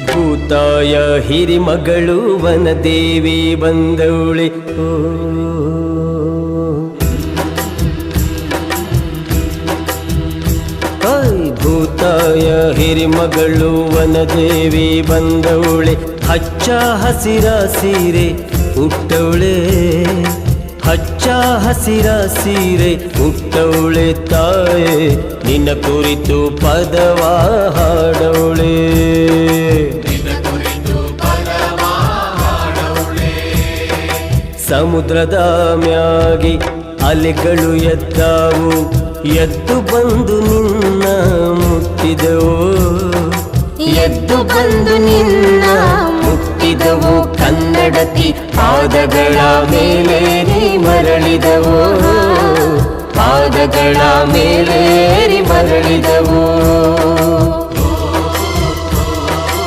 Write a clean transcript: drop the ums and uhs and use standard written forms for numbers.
ಭೂತಾಯ ಹಿರಿಮಗಳು ವನದೇವಿ ಬಂದವಳೆ. ಭೂತಾಯ ಹಿರಿಮಗಳು ವನದೇವಿ ಬಂದವಳೆ. ಹಚ್ಚ ಹಸಿರ ಸೀರೆ ಉಟ್ಟವಳೆ, ಹಚ್ಚ ಹಸಿರ ಸೀರೆ ಉಟ್ಟವಳೆ ತಾಯೇ, ನಿನ್ನ ಕುರಿತು ಪದವ ಹಾಡವಳೆ. ಸಮುದ್ರದ ಮ್ಯಾಗಿ ಅಲೆಗಳು ಎದ್ದಾವು, ಎದ್ದು ಬಂದು ನಿನ್ನ ಮುಟ್ಟಿದವು, ಎದ್ದು ಬಂದು ನಿನ್ನ ಮುಟ್ಟಿದವು. ಕನ್ನಡತಿ ಪಾದಗಳ ಮೇಲೇರಿ ಮರಳಿದವು, ಪಾದಗಳ ಮೇಲೇರಿ ಮರಳಿದವು.